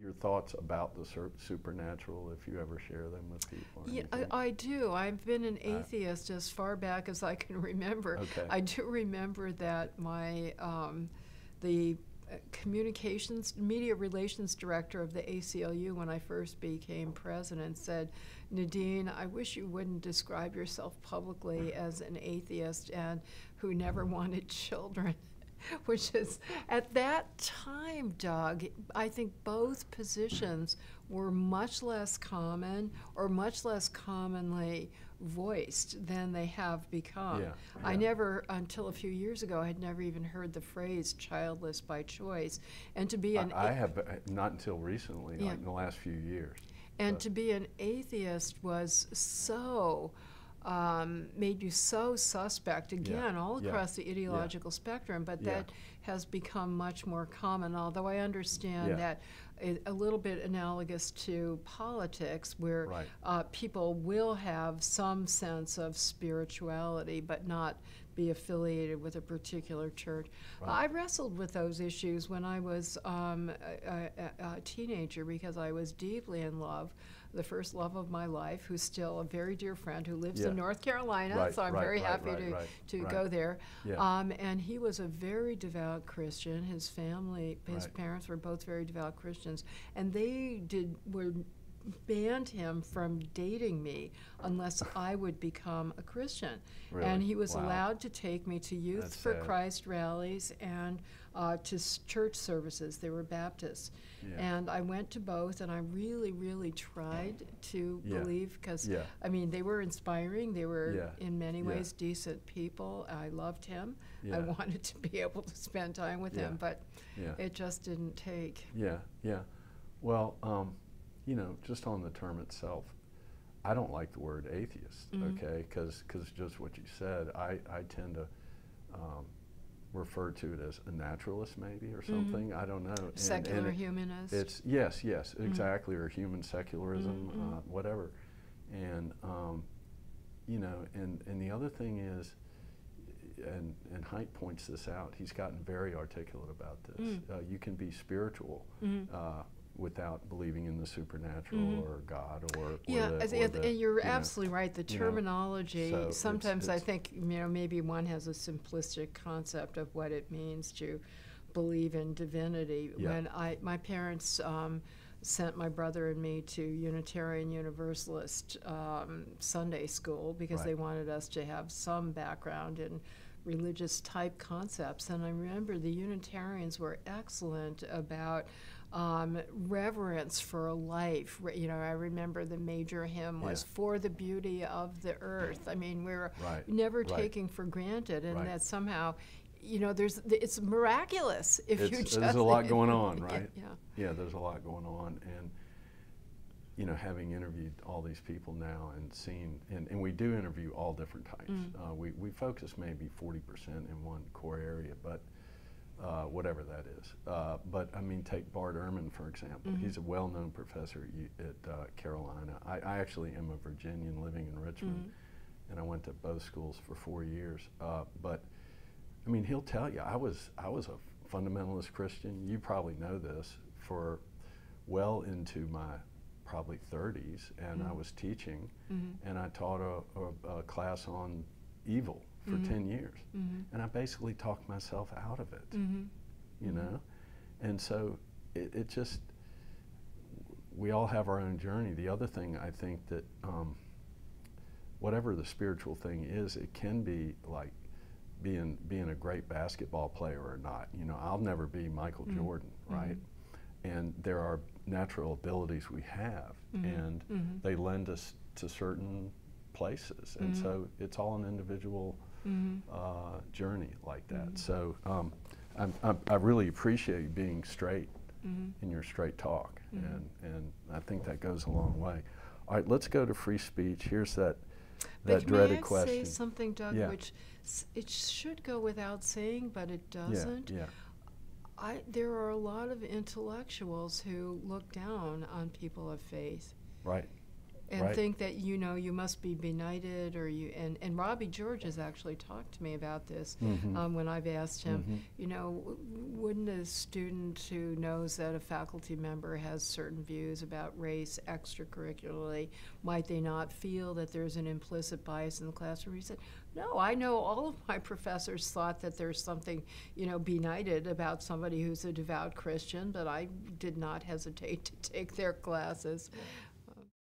Your thoughts about the supernatural, if you ever share them with people? Yeah, I do. I've been an atheist as far back as I can remember. Okay. I do remember that my the communications, media relations director of the ACLU when I first became president said, Nadine, I wish you wouldn't describe yourself publicly as an atheist and who never wanted children. Which is, at that time, Doug, I think both positions were much less common or much less commonly voiced than they have become. Yeah, yeah. I never, until a few years ago, had never even heard the phrase childless by choice. And to be I have, not until recently, like in the last few years. And to be an atheist was so... made you so suspect, again, all across the ideological spectrum, but that has become much more common, although I understand that a little bit analogous to politics, where people will have some sense of spirituality, but not be affiliated with a particular church. I wrestled with those issues when I was a teenager because I was deeply in love, the first love of my life, who's still a very dear friend who lives in North Carolina, so I'm very happy to go there. And he was a very devout Christian. His family, his parents were both very devout Christians, and they banned him from dating me unless I would become a Christian. Really? And he was allowed to take me to Youth for Christ rallies and to church services. They were Baptists. And I went to both, and I really, really tried to believe, because, I mean, they were inspiring. They were, in many ways, decent people. I loved him. I wanted to be able to spend time with him, but it just didn't take. Well, you know, just on the term itself, I don't like the word atheist, okay, because just what you said, I tend to refer to it as a naturalist maybe or something, I don't know. Secular humanist. It's, yes, exactly, or human secularism, whatever. And, you know, and the other thing is, and Haidt points this out, he's gotten very articulate about this, you can be spiritual without believing in the supernatural or God or and you're absolutely right. The terminology, so sometimes I think, you know, maybe one has a simplistic concept of what it means to believe in divinity. When my parents sent my brother and me to Unitarian Universalist Sunday school because they wanted us to have some background in religious type concepts, and I remember the Unitarians were excellent about reverence for life. You know, I remember the major hymn was "For the Beauty of the Earth." I mean, we're never taking for granted, and that somehow, you know, it's miraculous if you just. There's a lot going on, right? Yeah, there's a lot going on, and you know, having interviewed all these people now and seen, and we do interview all different types. We focus maybe 40% in one core area, but whatever that is. But I mean, take Bart Ehrman, for example. He's a well-known professor at Carolina. I actually am a Virginian living in Richmond, and I went to both schools for 4 years. But I mean, he'll tell you, I was a fundamentalist Christian. You probably know this, for well into my probably 30s, and I was teaching, and I taught a class on evil for 10 years, and I basically talked myself out of it, you know? And so it just, we all have our own journey. The other thing, I think that whatever the spiritual thing is, it can be like being a great basketball player or not. You know, I'll never be Michael Jordan, right? And there are natural abilities we have, and they lend us to certain places, and so it's all an individual journey like that. So I really appreciate you being straight in your straight talk, and I think that goes a long way. All right, let's go to free speech. Here's that dreaded question. May I say something, Doug, which it should go without saying, but it doesn't? There are a lot of intellectuals who look down on people of faith. Right. and think that, you know, you must be benighted, or you, and Robbie George has actually talked to me about this when I've asked him, you know, wouldn't a student who knows that a faculty member has certain views about race extracurricularly, might they not feel that there's an implicit bias in the classroom? He said, no, I know all of my professors thought that there's something, you know, benighted about somebody who's a devout Christian, but I did not hesitate to take their classes.